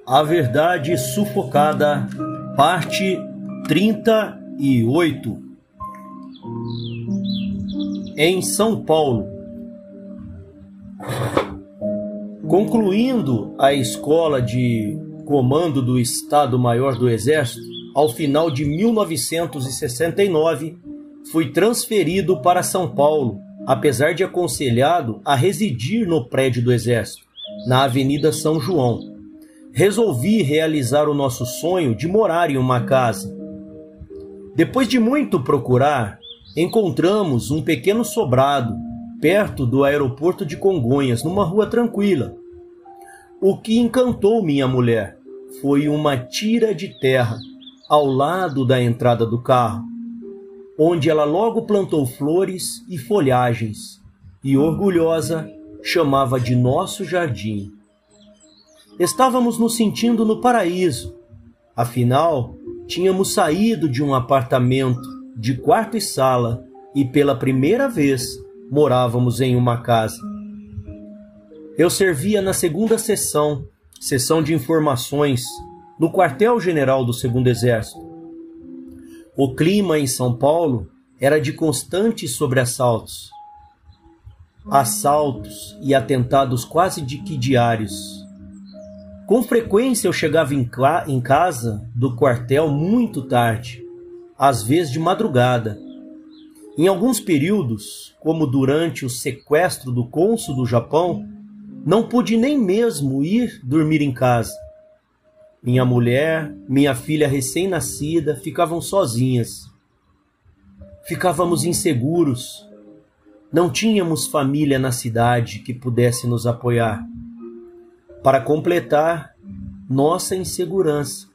A Verdade Sufocada, parte 38. Em São Paulo. Concluindo a escola de comando do Estado-Maior do Exército, ao final de 1969, fui transferido para São Paulo, apesar de aconselhado a residir no prédio do Exército, na Avenida São João. Resolvi realizar o nosso sonho de morar em uma casa. Depois de muito procurar, encontramos um pequeno sobrado perto do aeroporto de Congonhas, numa rua tranquila. O que encantou minha mulher foi uma tira de terra ao lado da entrada do carro, onde ela logo plantou flores e folhagens e, orgulhosa, chamava de nosso jardim. Estávamos nos sentindo no paraíso. Afinal, tínhamos saído de um apartamento de quarto e sala e pela primeira vez morávamos em uma casa. Eu servia na segunda seção de informações, no quartel-general do 2º Exército. O clima em São Paulo era de constantes sobressaltos. Assaltos e atentados quase que diários. Com frequência eu chegava em casa do quartel muito tarde, às vezes de madrugada. Em alguns períodos, como durante o sequestro do cônsul do Japão, não pude nem mesmo ir dormir em casa. Minha mulher, minha filha recém-nascida ficavam sozinhas. Ficávamos inseguros. Não tínhamos família na cidade que pudesse nos apoiar. Para completar nossa insegurança,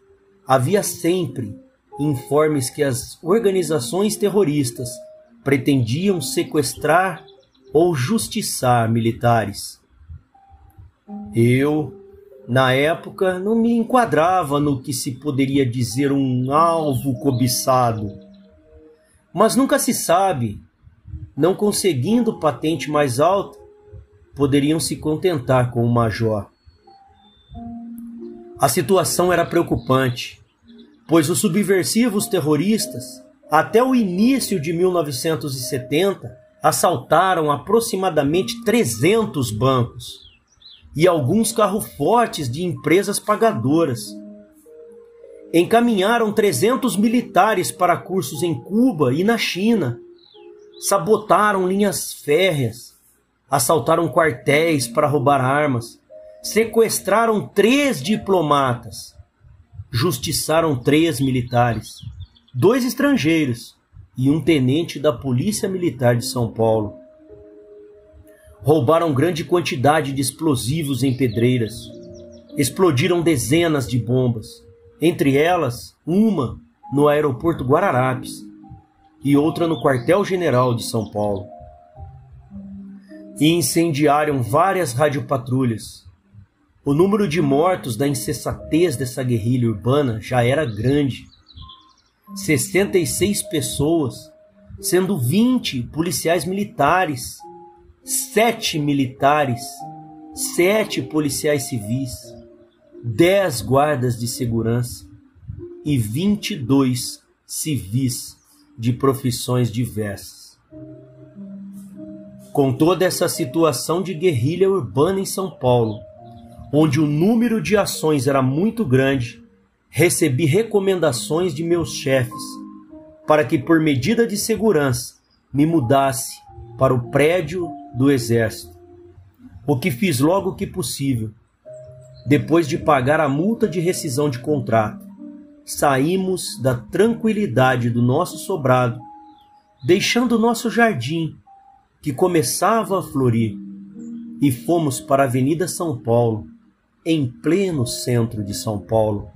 havia sempre informes que as organizações terroristas pretendiam sequestrar ou justiçar militares. Eu, na época, não me enquadrava no que se poderia dizer um alvo cobiçado. Mas nunca se sabe, não conseguindo patente mais alta, poderiam se contentar com o major. A situação era preocupante, pois os subversivos terroristas, até o início de 1970, assaltaram aproximadamente 300 bancos e alguns carros fortes de empresas pagadoras. Encaminharam 300 militares para cursos em Cuba e na China, sabotaram linhas férreas, assaltaram quartéis para roubar armas, sequestraram 3 diplomatas, justiçaram 3 militares, 2 estrangeiros e um tenente da Polícia Militar de São Paulo. Roubaram grande quantidade de explosivos em pedreiras, explodiram dezenas de bombas, entre elas uma no aeroporto Guararapes e outra no quartel-general de São Paulo. E incendiaram várias radiopatrulhas. O número de mortos da insensatez dessa guerrilha urbana já era grande. 66 pessoas, sendo 20 policiais militares, 7 militares, 7 policiais civis, 10 guardas de segurança e 22 civis de profissões diversas. Com toda essa situação de guerrilha urbana em São Paulo, onde o número de ações era muito grande, recebi recomendações de meus chefes para que, por medida de segurança, me mudasse para o prédio do Exército, o que fiz logo que possível. Depois de pagar a multa de rescisão de contrato, saímos da tranquilidade do nosso sobrado, deixando o nosso jardim, que começava a florir, e fomos para a Avenida São Paulo, em pleno centro de São Paulo,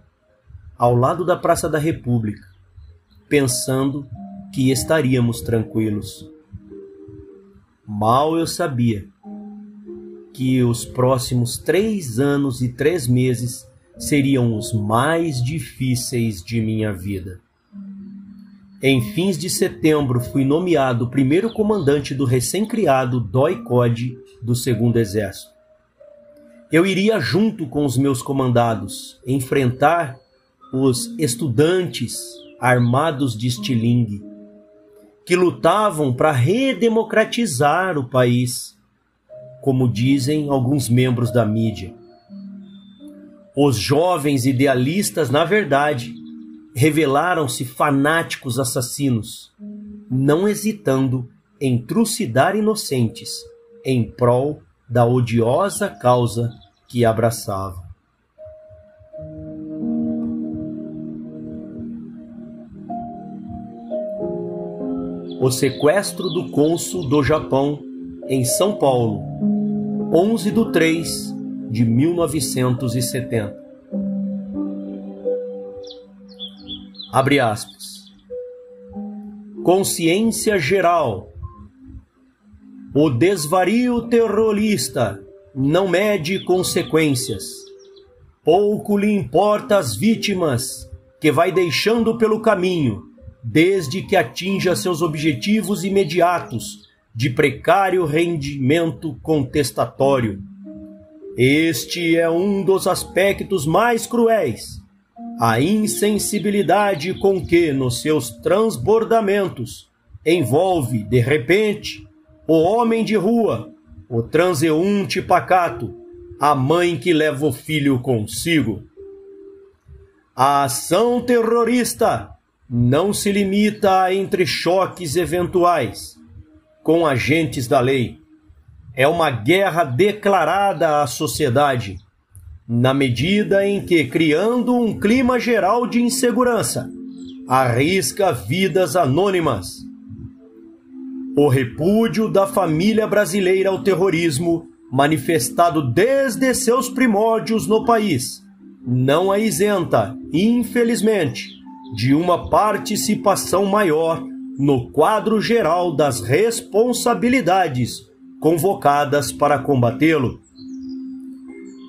ao lado da Praça da República, pensando que estaríamos tranquilos. Mal eu sabia que os próximos 3 anos e 3 meses seriam os mais difíceis de minha vida. Em fins de setembro, fui nomeado primeiro comandante do recém-criado DOI-CODE do 2º Exército. Eu iria junto com os meus comandados enfrentar os estudantes armados de estilingue, que lutavam para redemocratizar o país, como dizem alguns membros da mídia. Os jovens idealistas, na verdade, revelaram-se fanáticos assassinos, não hesitando em trucidar inocentes em prol da odiosa causa que abraçavam. O sequestro do cônsul do Japão em São Paulo, 11/3/1970. Abre aspas. Consciência geral. O desvario terrorista não mede consequências. Pouco lhe importa as vítimas que vai deixando pelo caminho, desde que atinja seus objetivos imediatos de precário rendimento contestatório. Este é um dos aspectos mais cruéis. A insensibilidade com que, nos seus transbordamentos, envolve, de repente, o homem de rua, o transeunte pacato, a mãe que leva o filho consigo. A ação terrorista não se limita a entrechoques eventuais com agentes da lei. É uma guerra declarada à sociedade, na medida em que, criando um clima geral de insegurança, arrisca vidas anônimas. O repúdio da família brasileira ao terrorismo, manifestado desde seus primórdios no país, não a isenta, infelizmente, de uma participação maior no quadro geral das responsabilidades convocadas para combatê-lo.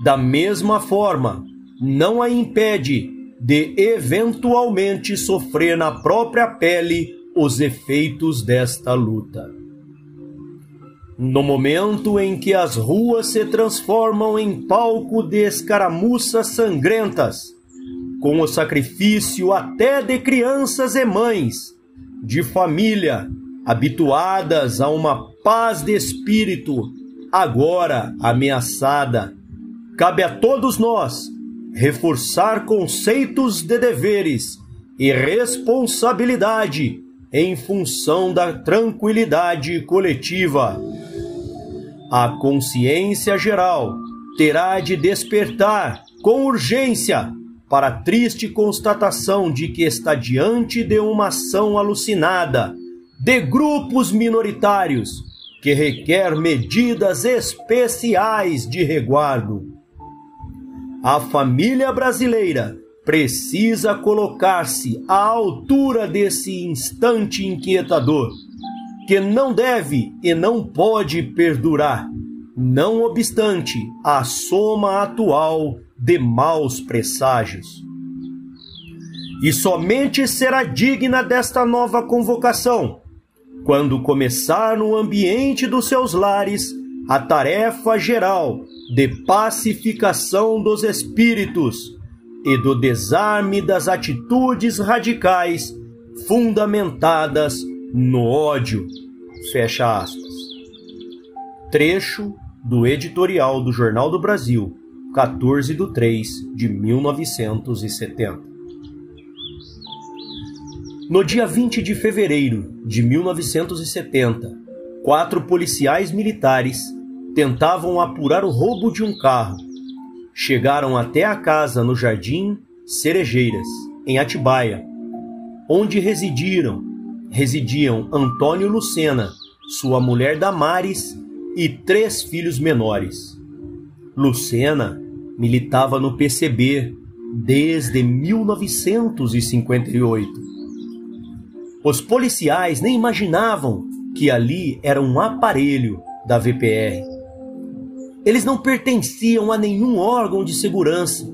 Da mesma forma, não a impede de eventualmente sofrer na própria pele os efeitos desta luta. No momento em que as ruas se transformam em palco de escaramuças sangrentas, com o sacrifício até de crianças e mães, de família, habituadas a uma paz de espírito, agora ameaçada, cabe a todos nós reforçar conceitos de deveres e responsabilidade em função da tranquilidade coletiva. A consciência geral terá de despertar com urgência para a triste constatação de que está diante de uma ação alucinada de grupos minoritários que requer medidas especiais de resguardo. A família brasileira precisa colocar-se à altura desse instante inquietador, que não deve e não pode perdurar, não obstante a soma atual de maus presságios. E somente será digna desta nova convocação quando começar no ambiente dos seus lares a tarefa geral de pacificação dos espíritos e do desarme das atitudes radicais fundamentadas no ódio. Fecha aspas. Trecho do editorial do Jornal do Brasil, 14/3/1970. No dia 20 de fevereiro de 1970, 4 policiais militares tentavam apurar o roubo de um carro. Chegaram até a casa no Jardim Cerejeiras, em Atibaia, onde residiam Antônio Lucena, sua mulher Damares e 3 filhos menores. Lucena militava no PCB desde 1958. Os policiais nem imaginavam que ali era um aparelho da VPR. Eles não pertenciam a nenhum órgão de segurança,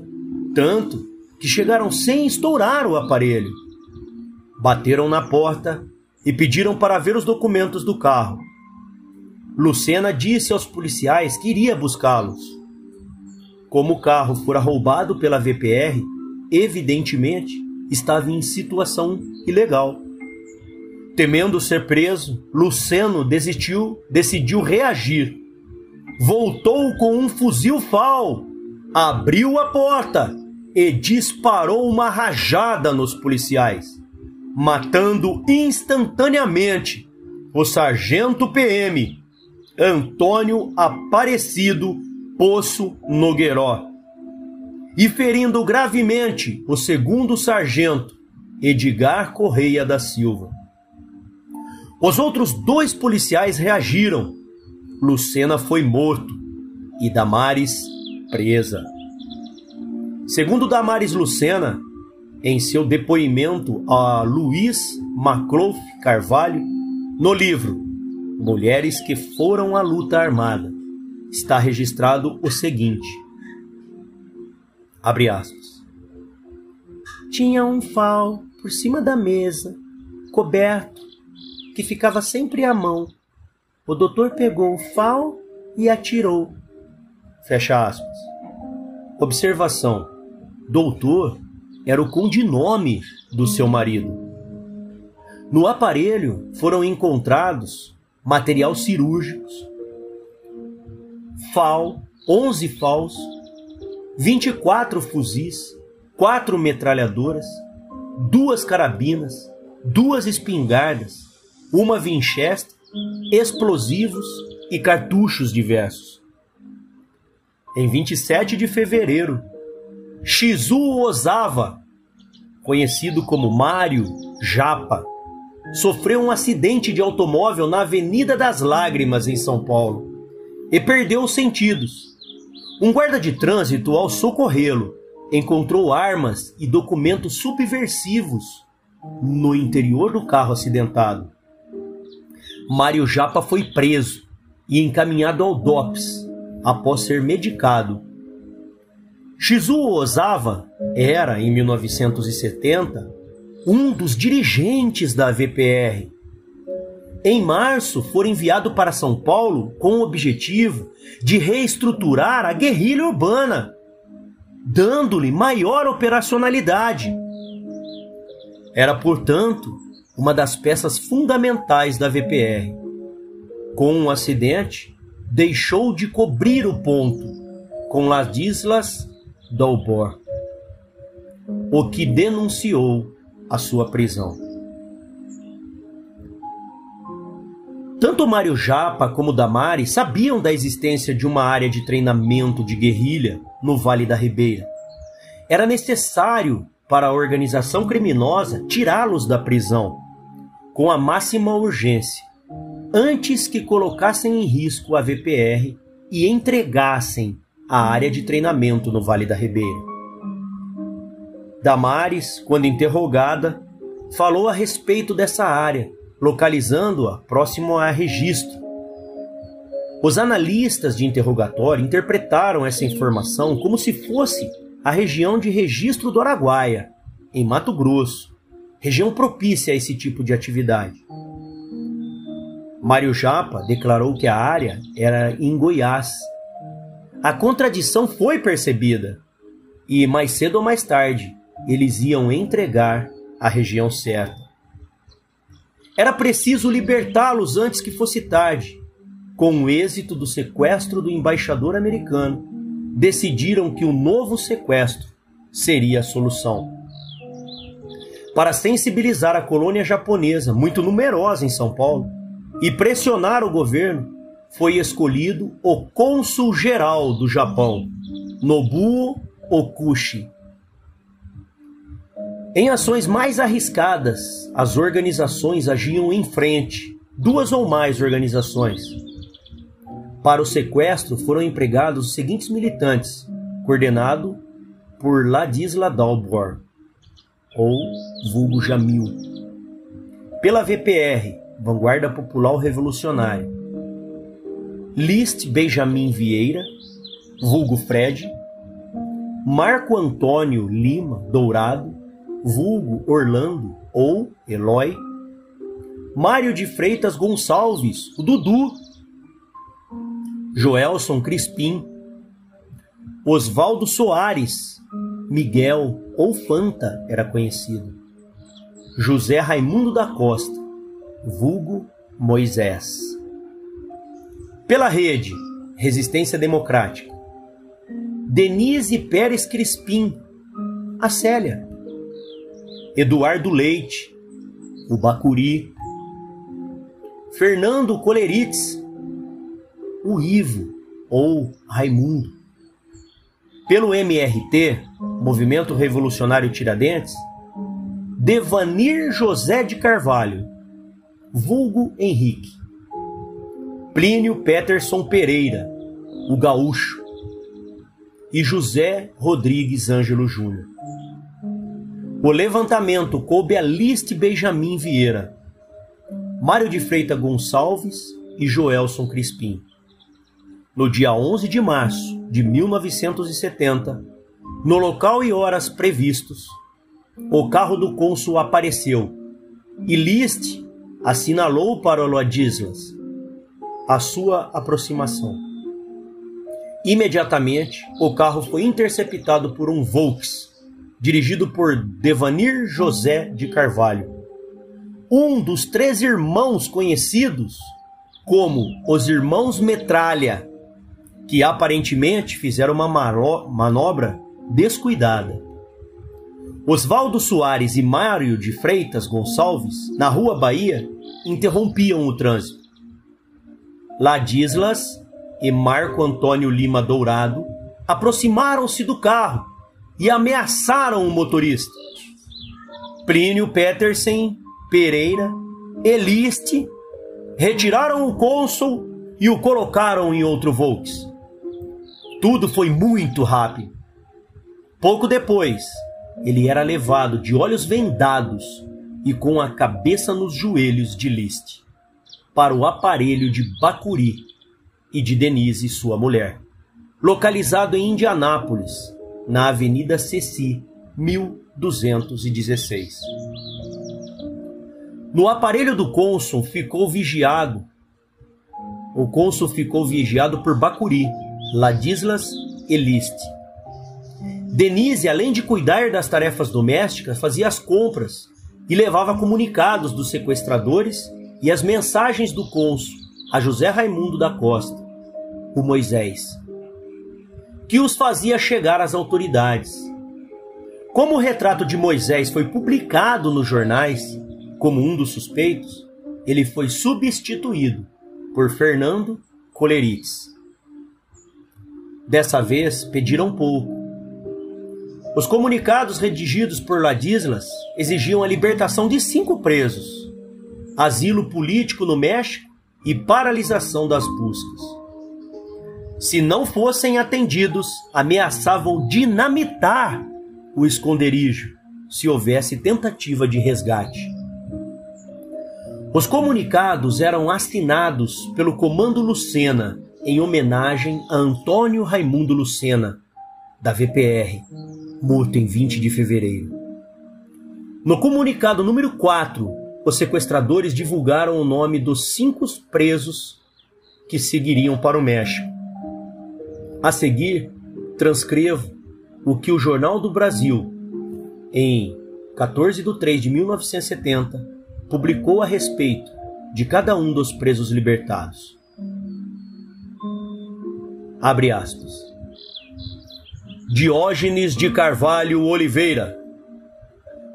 tanto que chegaram sem estourar o aparelho. Bateram na porta e pediram para ver os documentos do carro. Lucena disse aos policiais que iria buscá-los. Como o carro fora roubado pela VPR, evidentemente estava em situação ilegal. Temendo ser preso, Luceno decidiu reagir. Voltou com um fuzil FAL, abriu a porta e disparou uma rajada nos policiais, matando instantaneamente o sargento PM Antônio Aparecido Poço Nogueiró e ferindo gravemente o segundo sargento Edgar Correia da Silva. Os outros 2 policiais reagiram. Lucena foi morto e Damares presa. Segundo Damares Lucena, em seu depoimento a Luiz Maclouf Carvalho, no livro Mulheres que Foram à Luta Armada, está registrado o seguinte, abre aspas, tinha um FAL por cima da mesa, coberto, que ficava sempre à mão. O doutor pegou o FAL e atirou. Fecha aspas. Observação. Doutor era o codinome do seu marido. No aparelho foram encontrados material cirúrgicos, FAL, 11 FALs, 24 fuzis, 4 metralhadoras, 2 carabinas, 2 espingardas, uma Winchester, explosivos e cartuchos diversos. Em 27 de fevereiro, Shizu Ozawa, conhecido como Mário Japa, sofreu um acidente de automóvel na Avenida das Lágrimas, em São Paulo, e perdeu os sentidos. Um guarda de trânsito, ao socorrê-lo, encontrou armas e documentos subversivos no interior do carro acidentado. Mário Japa foi preso e encaminhado ao DOPS após ser medicado. Shizu Ozawa era, em 1970, um dos dirigentes da VPR. Em março, foi enviado para São Paulo com o objetivo de reestruturar a guerrilha urbana, dando-lhe maior operacionalidade. Era, portanto, uma das peças fundamentais da VPR. Com um acidente, deixou de cobrir o ponto com Ladislas Dalbor, o que denunciou a sua prisão. Tanto Mário Japa como Damares sabiam da existência de uma área de treinamento de guerrilha no Vale da Ribeira. Era necessário para a organização criminosa tirá-los da prisão com a máxima urgência, antes que colocassem em risco a VPR e entregassem a área de treinamento no Vale da Ribeira. Damares, quando interrogada, falou a respeito dessa área, localizando-a próximo a Registro. Os analistas de interrogatório interpretaram essa informação como se fosse a região de Registro do Araguaia, em Mato Grosso, região propícia a esse tipo de atividade. Mário Japa declarou que a área era em Goiás. A contradição foi percebida e, mais cedo ou mais tarde, eles iam entregar a região certa. Era preciso libertá-los antes que fosse tarde. Com o êxito do sequestro do embaixador americano, decidiram que o novo sequestro seria a solução. Para sensibilizar a colônia japonesa, muito numerosa em São Paulo, e pressionar o governo, foi escolhido o cônsul-geral do Japão, Nobuo Okushi. Em ações mais arriscadas, as organizações agiam em frente, 2 ou mais organizações. Para o sequestro foram empregados os seguintes militantes, coordenado por Ladislas Dalbor, ou vulgo Jamil. Pela VPR, Vanguarda Popular Revolucionária, List Benjamin Vieira, vulgo Fred, Marco Antônio Lima Dourado, vulgo Orlando ou Eloy, Mário de Freitas Gonçalves, o Dudu, Joelson Crispim, Oswaldo Soares, Miguel ou Fanta era conhecido. José Raimundo da Costa, vulgo Moisés. Pela rede, Resistência Democrática, Denise Pérez Crispim, a Célia. Eduardo Leite, o Bacuri. Fernando Coleritz, o Ivo ou Raimundo. Pelo MRT, Movimento Revolucionário Tiradentes, Devanir José de Carvalho, vulgo Henrique. Plínio Peterson Pereira, o Gaúcho. E José Rodrigues Ângelo Júnior. O levantamento coube a Liste Benjamin Vieira, Mário de Freitas Gonçalves e Joelson Crispim. No dia 11 de março de 1970, no local e horas previstos, o carro do cônsul apareceu e Liste assinalou para Ladislas a sua aproximação. Imediatamente, o carro foi interceptado por um Volks, dirigido por Devanir José de Carvalho, um dos 3 irmãos conhecidos como os Irmãos Metralha, que aparentemente fizeram uma manobra descuidada. Oswaldo Soares e Mário de Freitas Gonçalves, na Rua Bahia, interrompiam o trânsito. Ladislas e Marco Antônio Lima Dourado aproximaram-se do carro e ameaçaram o motorista. Plínio Peterson Pereira e Liste retiraram o cônsul e o colocaram em outro Volks. Tudo foi muito rápido. Pouco depois, ele era levado de olhos vendados e com a cabeça nos joelhos de Liste para o aparelho de Bacuri e de Denise, sua mulher, localizado em Indianápolis, na Avenida Ceci, 1216. No aparelho do cônsul ficou vigiado. O cônsul ficou vigiado por Bacuri, Ladislas e Liste. Denise, além de cuidar das tarefas domésticas, fazia as compras e levava comunicados dos sequestradores e as mensagens do cônsul a José Raimundo da Costa, o Moisés, que os fazia chegar às autoridades. Como o retrato de Moisés foi publicado nos jornais como um dos suspeitos, ele foi substituído por Fernando Coleritz. Dessa vez, pediram pouco. Os comunicados redigidos por Ladislas exigiam a libertação de 5 presos, asilo político no México e paralisação das buscas. Se não fossem atendidos, ameaçavam dinamitar o esconderijo se houvesse tentativa de resgate. Os comunicados eram assinados pelo Comando Lucena em homenagem a Antônio Raimundo Lucena, da VPR, morto em 20 de fevereiro. No comunicado número 4, os sequestradores divulgaram o nome dos 5 presos que seguiriam para o México. A seguir, transcrevo o que o Jornal do Brasil, em 14 de 3 de 1970, publicou a respeito de cada um dos presos libertados. Abre aspas. Diógenes de Carvalho Oliveira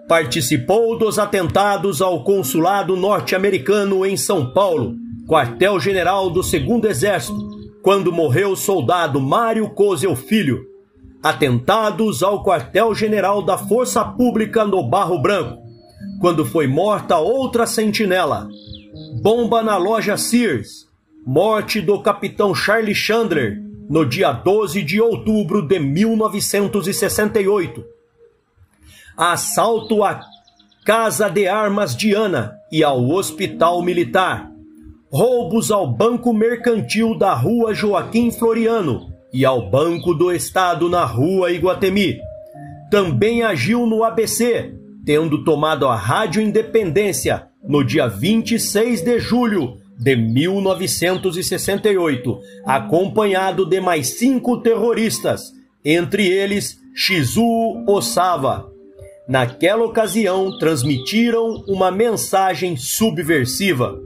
participou dos atentados ao consulado norte-americano em São Paulo, quartel-general do 2º Exército, quando morreu o soldado Mário Kozel Filho. Atentados ao quartel-general da Força Pública no Barro Branco, quando foi morta outra sentinela. Bomba na loja Sears. Morte do capitão Charlie Chandler, no dia 12 de outubro de 1968. Assalto à Casa de Armas Diana e ao Hospital Militar. Roubos ao Banco Mercantil da Rua Joaquim Floriano e ao Banco do Estado na Rua Iguatemi. Também agiu no ABC, tendo tomado a Rádio Independência no dia 26 de julho de 1968, acompanhado de mais 5 terroristas, entre eles Shizu Osawa. Naquela ocasião, transmitiram uma mensagem subversiva.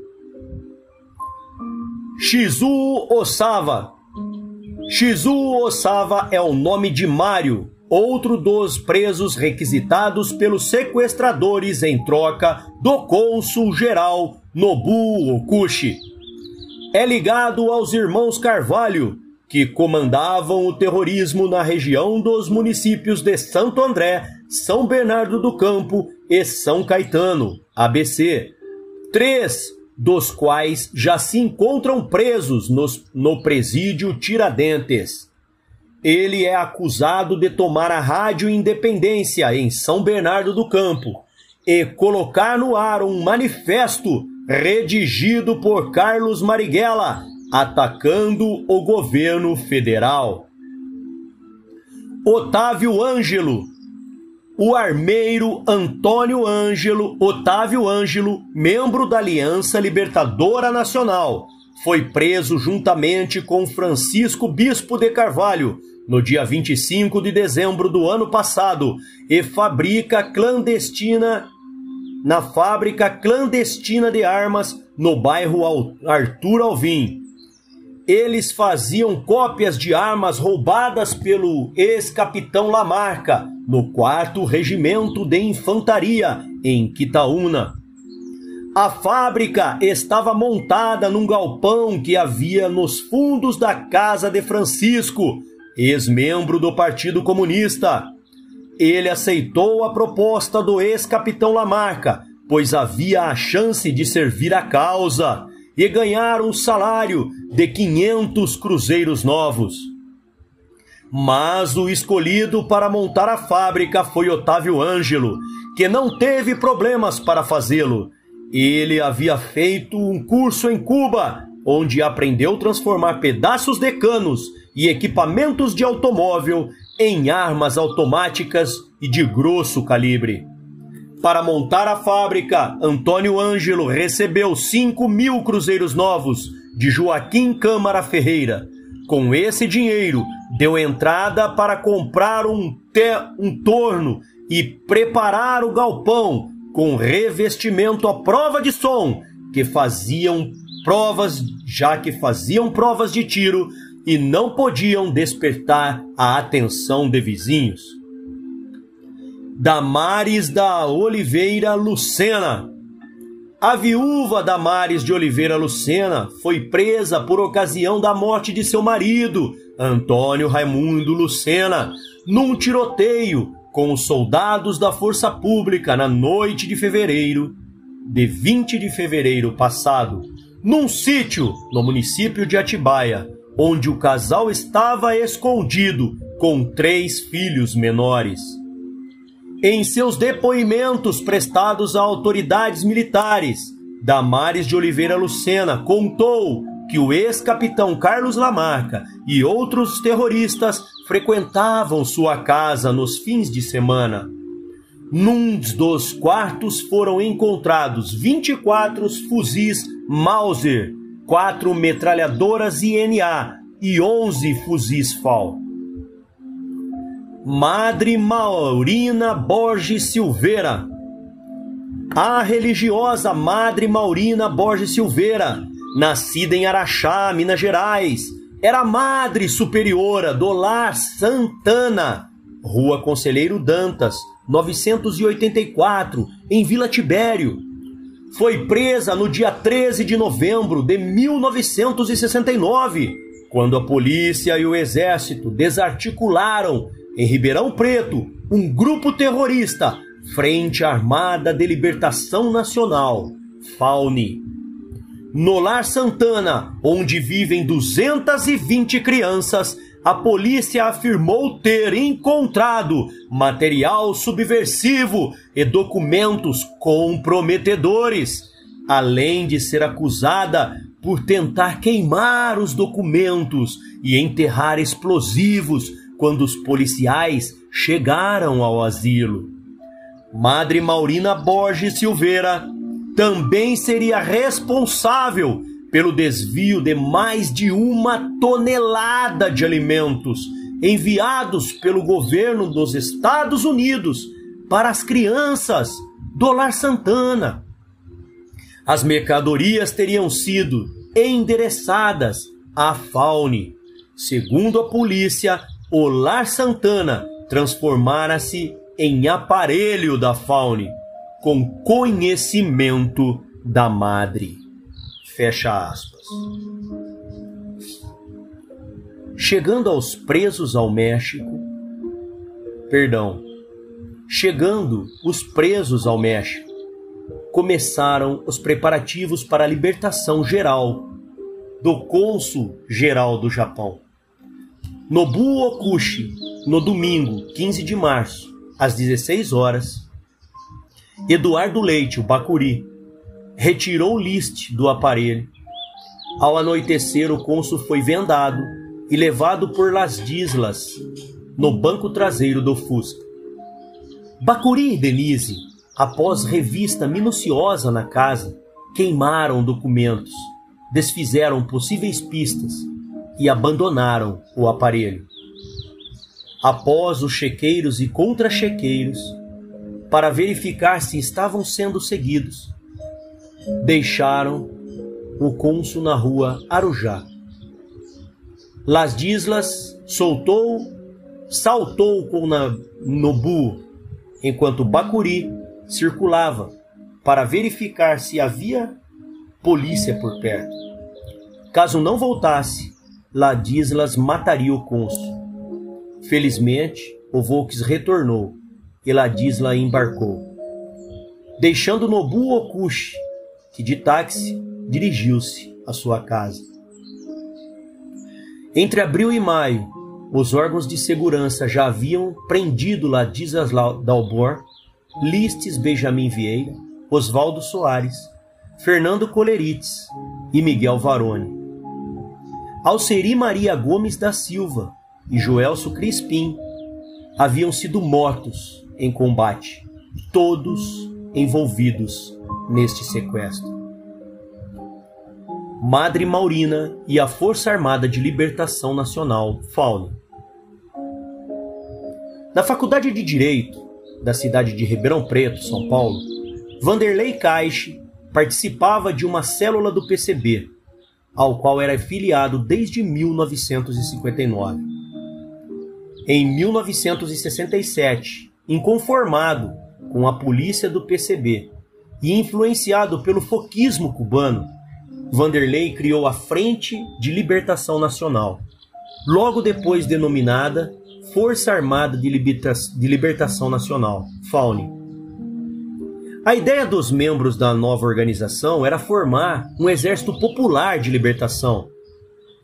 Shizu Osawa. Shizu Osawa é o nome de Mário, outro dos presos requisitados pelos sequestradores em troca do cônsul-geral Nobu Okushi. É ligado aos irmãos Carvalho, que comandavam o terrorismo na região dos municípios de Santo André, São Bernardo do Campo e São Caetano, ABC, 3 dos quais já se encontram presos no presídio Tiradentes. Ele é acusado de tomar a Rádio Independência em São Bernardo do Campo e colocar no ar um manifesto redigido por Carlos Marighella, atacando o governo federal. Otávio Ângelo. O armeiro Antônio Otávio Ângelo, membro da Aliança Libertadora Nacional, foi preso juntamente com Francisco Bispo de Carvalho no dia 25 de dezembro do ano passado e na fábrica clandestina de armas no bairro Arthur Alvim. Eles faziam cópias de armas roubadas pelo ex-capitão Lamarca no 4º Regimento de Infantaria em Quitaúna. A fábrica estava montada num galpão que havia nos fundos da casa de Francisco, ex-membro do Partido Comunista. Ele aceitou a proposta do ex-capitão Lamarca, pois havia a chance de servir a causa e ganhar um salário de 500 cruzeiros novos. Mas o escolhido para montar a fábrica foi Otávio Ângelo, que não teve problemas para fazê-lo. Ele havia feito um curso em Cuba, onde aprendeu a transformar pedaços de canos e equipamentos de automóvel em armas automáticas e de grosso calibre. Para montar a fábrica, Antônio Ângelo recebeu 5.000 cruzeiros novos de Joaquim Câmara Ferreira. Com esse dinheiro, deu entrada para comprar um torno e preparar o galpão com revestimento à prova de som, que faziam provas de tiro e não podiam despertar a atenção de vizinhos. Damares da Oliveira Lucena. A viúva Damares de Oliveira Lucena foi presa por ocasião da morte de seu marido, Antônio Raimundo Lucena, num tiroteio com os soldados da Força Pública na noite de 20 de fevereiro passado, num sítio no município de Atibaia, onde o casal estava escondido com 3 filhos menores. Em seus depoimentos prestados a autoridades militares, Damares de Oliveira Lucena contou que o ex-capitão Carlos Lamarca e outros terroristas frequentavam sua casa nos fins de semana. Num dos quartos foram encontrados 24 fuzis Mauser, 4 metralhadoras INA e 11 fuzis FAL. Madre Maurina Borges Silveira. A religiosa Madre Maurina Borges Silveira, nascida em Araxá, Minas Gerais, era madre superiora do Lar Santana, Rua Conselheiro Dantas, 984, em Vila Tibério. Foi presa no dia 13 de novembro de 1969, quando a polícia e o exército desarticularam em Ribeirão Preto um grupo terrorista, Frente Armada de Libertação Nacional, FAUNI. No Lar Santana, onde vivem 220 crianças, a polícia afirmou ter encontrado material subversivo e documentos comprometedores, além de ser acusada por tentar queimar os documentos e enterrar explosivos quando os policiais chegaram ao asilo. Madre Maurina Borges Silveira também seria responsável pelo desvio de mais de 1 tonelada de alimentos enviados pelo governo dos Estados Unidos para as crianças do Lar Santana. As mercadorias teriam sido endereçadas à Faune. Segundo a polícia, o Lar Santana transformara-se em aparelho da Faune, com conhecimento da madre. Fecha aspas. Chegando os presos ao México, começaram os preparativos para a libertação geral do cônsul-geral do Japão. Nobuo Okushi, no domingo 15 de março, às 16 horas, Eduardo Leite, o Bacuri, retirou Liszt do aparelho. Ao anoitecer, o cônsul foi vendado e levado por Ladislas no banco traseiro do Fusca. Bacuri e Denise, após revista minuciosa na casa, queimaram documentos, desfizeram possíveis pistas e abandonaram o aparelho. Após os chequeiros e contra-chequeiros, para verificar se estavam sendo seguidos, deixaram o cônsul na rua Arujá. Ladislas saltou com Nobuo, enquanto Bacuri circulava para verificar se havia polícia por perto. Caso não voltasse, Ladislas mataria o cônsul. Felizmente, o Volks retornou e Ladislas embarcou, deixando Nobuo Okushi, que de táxi dirigiu-se à sua casa. Entre abril e maio, os órgãos de segurança já haviam prendido Ladislas Dalbor, Liszt Benjamin Vieira, Oswaldo Soares, Fernando Colerites e Miguel Varone. Alceri Maria Gomes da Silva e Joelso Crispim haviam sido mortos em combate, todos envolvidos neste sequestro. Madre Maurina e a Força Armada de Libertação Nacional, FAUNE. Na Faculdade de Direito da cidade de Ribeirão Preto, São Paulo, Vanderlei Caixe participava de uma célula do PCB, ao qual era filiado desde 1959. Em 1967, inconformado com a polícia do PCB e influenciado pelo foquismo cubano, Vanderlei criou a Frente de Libertação Nacional, logo depois denominada Força Armada de Libertação Nacional, FAUNE. A ideia dos membros da nova organização era formar um exército popular de libertação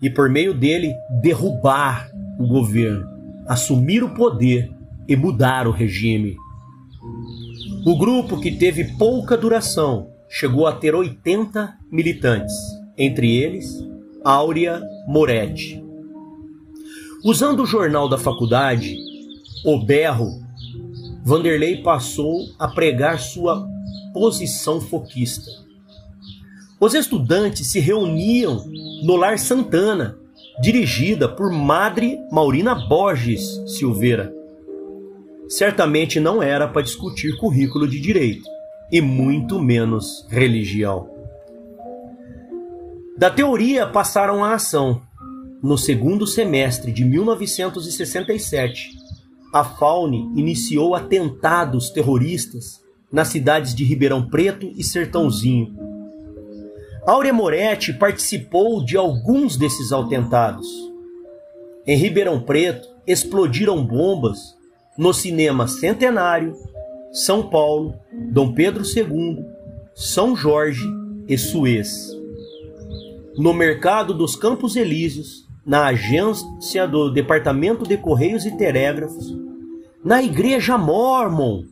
e, por meio dele, derrubar o governo, assumir o poder e mudar o regime. O grupo, que teve pouca duração, chegou a ter 80 militantes, entre eles Áurea Moretti. Usando o jornal da faculdade, O Berro, Vanderlei passou a pregar sua posição foquista. Os estudantes se reuniam no Lar Santana, dirigida por Madre Maurina Borges Silveira. Certamente não era para discutir currículo de direito, e muito menos religião. Da teoria passaram à ação. No segundo semestre de 1967, a FAUNE iniciou atentados terroristas nas cidades de Ribeirão Preto e Sertãozinho. Áurea Moretti participou de alguns desses atentados. Em Ribeirão Preto, explodiram bombas no Cinema Centenário, São Paulo, Dom Pedro II, São Jorge e Suez. No mercado dos Campos Elíseos, na agência do Departamento de Correios e Telégrafos, na Igreja Mórmon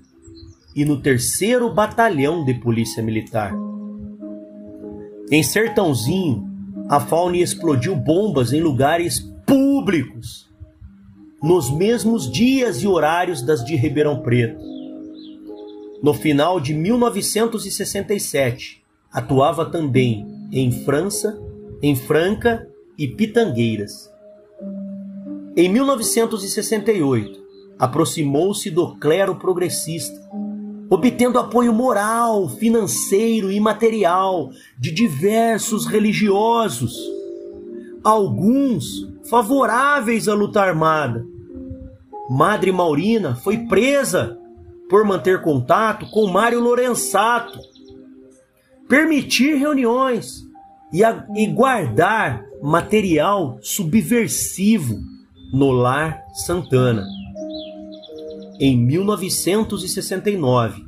e no 3º Batalhão de Polícia Militar. Em Sertãozinho, a FAUNE explodiu bombas em lugares públicos, nos mesmos dias e horários das de Ribeirão Preto. No final de 1967, atuava também em Franca e Pitangueiras. Em 1968, aproximou-se do clero progressista, obtendo apoio moral, financeiro e material de diversos religiosos, alguns favoráveis à luta armada. Madre Maurina foi presa por manter contato com Mário Lorenzato, permitir reuniões e guardar material subversivo no Lar Santana. Em 1969,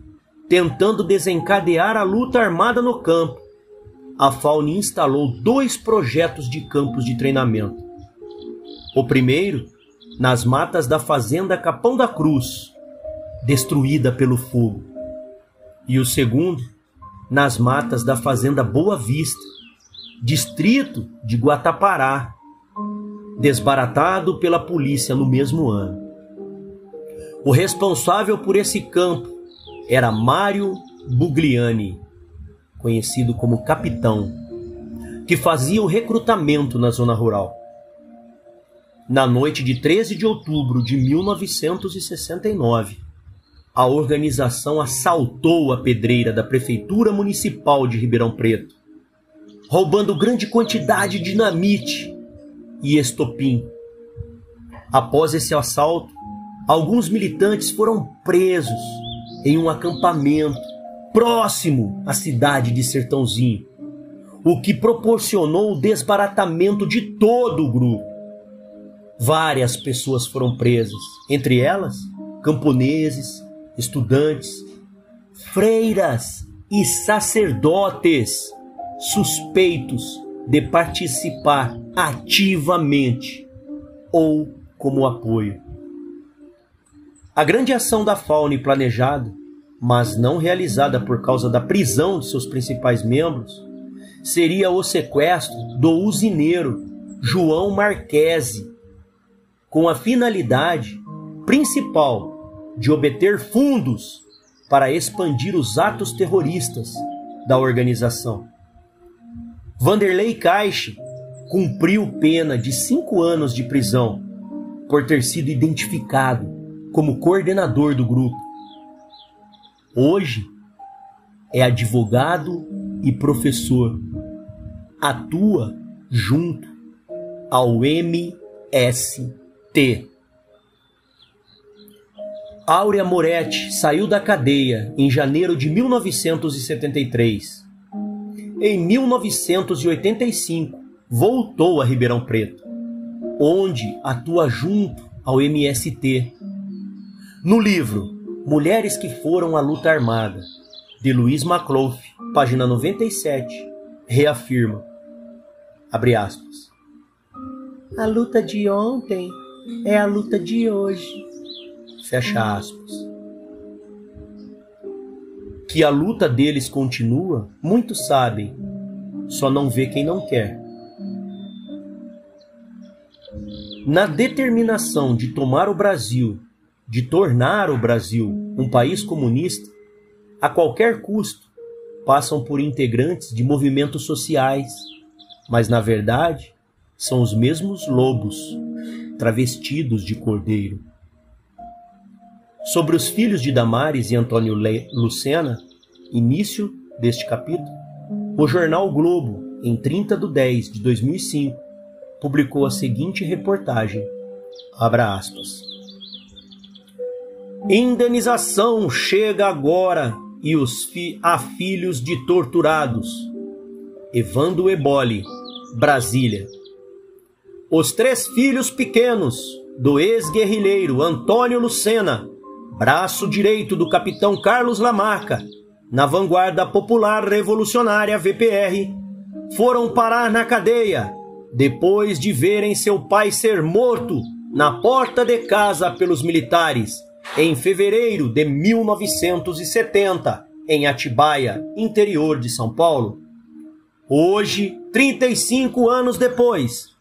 tentando desencadear a luta armada no campo, a FAUNI instalou 2 projetos de campos de treinamento. O primeiro, nas matas da fazenda Capão da Cruz, destruída pelo fogo. E o segundo, nas matas da fazenda Boa Vista, distrito de Guatapará, desbaratado pela polícia no mesmo ano. O responsável por esse campo era Mário Bugliani, conhecido como Capitão, que fazia o recrutamento na zona rural. Na noite de 13 de outubro de 1969, a organização assaltou a pedreira da Prefeitura Municipal de Ribeirão Preto, roubando grande quantidade de dinamite e estopim. Após esse assalto, alguns militantes foram presos em um acampamento próximo à cidade de Sertãozinho, o que proporcionou o desbaratamento de todo o grupo. Várias pessoas foram presas, entre elas camponeses, estudantes, freiras e sacerdotes suspeitos de participar ativamente ou como apoio. A grande ação da FAUNI planejada, mas não realizada por causa da prisão de seus principais membros, seria o sequestro do usineiro João Marquesi, com a finalidade principal de obter fundos para expandir os atos terroristas da organização. Vanderlei Caixe cumpriu pena de 5 anos de prisão por ter sido identificado como coordenador do grupo. Hoje é advogado e professor. Atua junto ao MST. Áurea Moretti saiu da cadeia em janeiro de 1973. Em 1985, voltou a Ribeirão Preto, onde atua junto ao MST. No livro Mulheres que Foram à Luta Armada, de Luiz Maclouf, página 97, reafirma, abre aspas, a luta de ontem é a luta de hoje, fecha aspas. Que a luta deles continua, muitos sabem, só não vê quem não quer. Na determinação de tomar o Brasil, de tornar o Brasil um país comunista, a qualquer custo, passam por integrantes de movimentos sociais, mas na verdade são os mesmos lobos, travestidos de cordeiro. Sobre os filhos de Damares e Antônio Lucena, início deste capítulo, o jornal Globo, em 30/10 de 2005, publicou a seguinte reportagem, abra aspas. Indenização chega agora e a filhos de torturados. Evandro Eboli, Brasília. Os 3 filhos pequenos do ex-guerrilheiro Antônio Lucena, braço direito do capitão Carlos Lamarca, na Vanguarda Popular Revolucionária VPR, foram parar na cadeia depois de verem seu pai ser morto na porta de casa pelos militares em fevereiro de 1970, em Atibaia, interior de São Paulo. Hoje, 35 anos depois,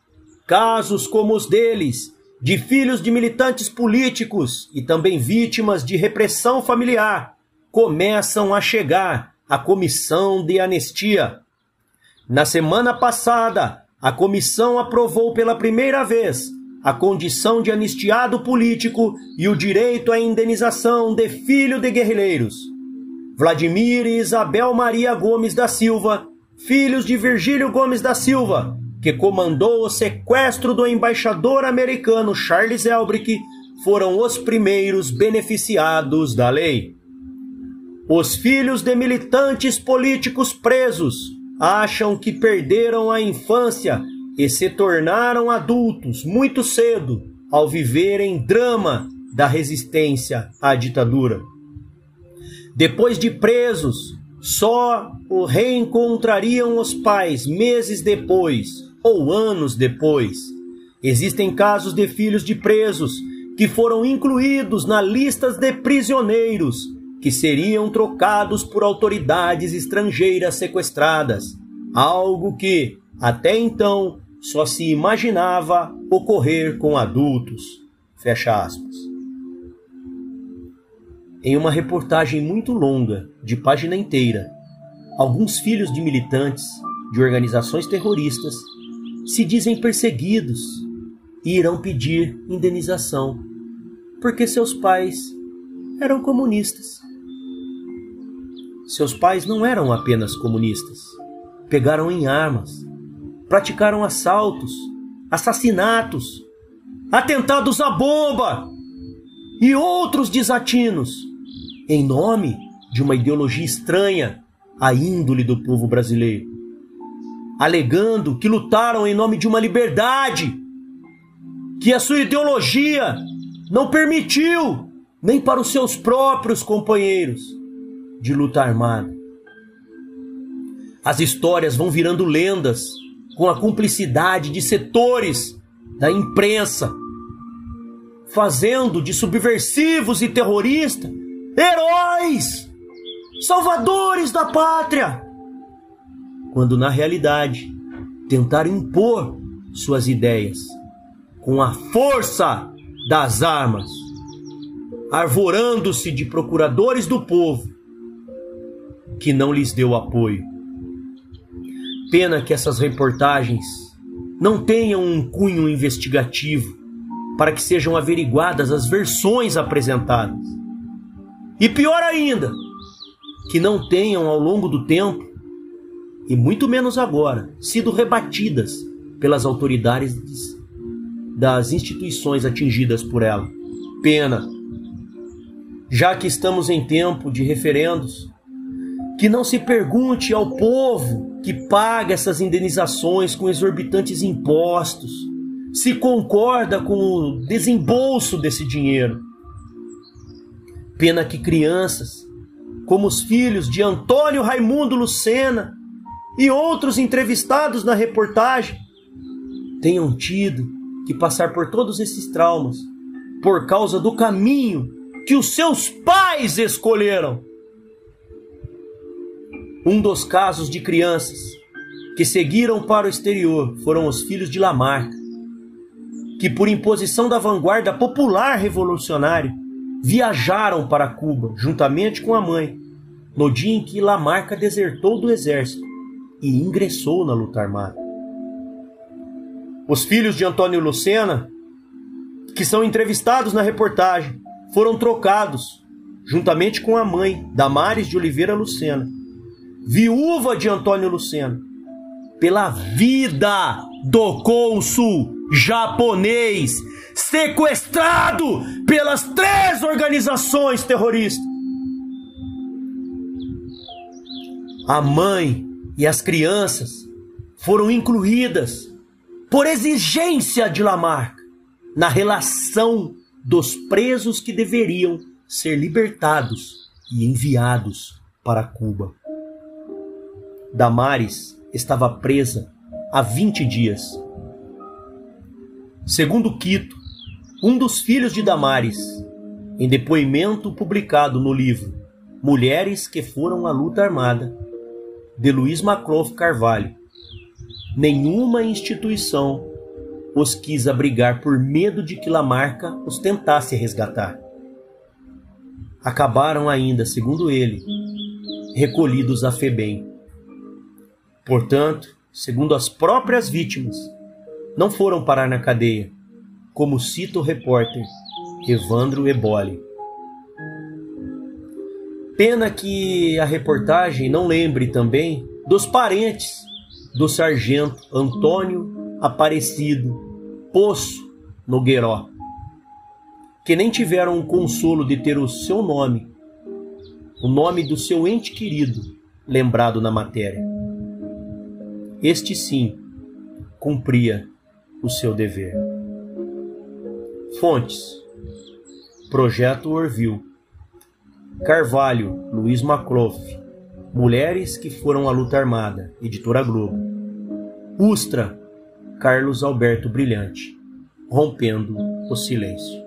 casos como os deles, de filhos de militantes políticos e também vítimas de repressão familiar, começam a chegar à Comissão de Anistia. Na semana passada, a comissão aprovou pela primeira vez a condição de anistiado político e o direito à indenização de filho de guerrilheiros. Vladimir e Isabel Maria Gomes da Silva, filhos de Virgílio Gomes da Silva, que comandou o sequestro do embaixador americano Charles Elbrick, foram os primeiros beneficiados da lei. Os filhos de militantes políticos presos acham que perderam a infância e se tornaram adultos muito cedo ao viverem drama da resistência à ditadura. Depois de presos, só o reencontrariam os pais meses depois ou anos depois. Existem casos de filhos de presos que foram incluídos na listas de prisioneiros que seriam trocados por autoridades estrangeiras sequestradas, algo que, até então, só se imaginava ocorrer com adultos. Fecha aspas. Em uma reportagem muito longa, de página inteira, alguns filhos de militantes de organizações terroristas se dizem perseguidos e irão pedir indenização, porque seus pais eram comunistas. Seus pais não eram apenas comunistas. Pegaram em armas, praticaram assaltos, assassinatos, atentados à bomba e outros desatinos, em nome de uma ideologia estranha à índole do povo brasileiro, alegando que lutaram em nome de uma liberdade que a sua ideologia não permitiu nem para os seus próprios companheiros de luta armada. As histórias vão virando lendas com a cumplicidade de setores da imprensa, fazendo de subversivos e terroristas heróis, salvadores da pátria, quando na realidade tentaram impor suas ideias com a força das armas, arvorando-se de procuradores do povo que não lhes deu apoio. Pena que essas reportagens não tenham um cunho investigativo para que sejam averiguadas as versões apresentadas. E pior ainda, que não tenham ao longo do tempo, e muito menos agora, sido rebatidas pelas autoridades das instituições atingidas por ela. Pena. Já que estamos em tempo de referendos, que não se pergunte ao povo que paga essas indenizações com exorbitantes impostos se concorda com o desembolso desse dinheiro. Pena que crianças, como os filhos de Antônio Raimundo Lucena e outros entrevistados na reportagem, tenham tido que passar por todos esses traumas por causa do caminho que os seus pais escolheram. Um dos casos de crianças que seguiram para o exterior foram os filhos de Lamarca, que por imposição da vanguarda popular revolucionária viajaram para Cuba juntamente com a mãe, no dia em que Lamarca desertou do exército e ingressou na luta armada. Os filhos de Antônio Lucena, que são entrevistados na reportagem, foram trocados juntamente com a mãe, Damares de Oliveira Lucena, viúva de Antônio Lucena, pela vida do cônsul japonês sequestrado pelas 3 organizações terroristas. A mãe e as crianças foram incluídas por exigência de Lamarca na relação dos presos que deveriam ser libertados e enviados para Cuba. Damares estava presa há 20 dias. Segundo Quito, um dos filhos de Damares, em depoimento publicado no livro Mulheres que Foram à Luta Armada, de Luiz Maclof Carvalho, nenhuma instituição os quis abrigar por medo de que Lamarca os tentasse resgatar. Acabaram ainda, segundo ele, recolhidos à FEBEM. Portanto, segundo as próprias vítimas, não foram parar na cadeia, como cita o repórter Evandro Eboli. Pena que a reportagem não lembre também dos parentes do sargento Antônio Aparecido Poço Nogueiró, que nem tiveram o consolo de ter o seu nome, o nome do seu ente querido, lembrado na matéria. Este sim cumpria o seu dever. Fontes: Projeto Orville, Carvalho, Luiz Macloff, Mulheres que Foram à Luta Armada, Editora Globo. Ustra, Carlos Alberto Brilhante, Rompendo o Silêncio.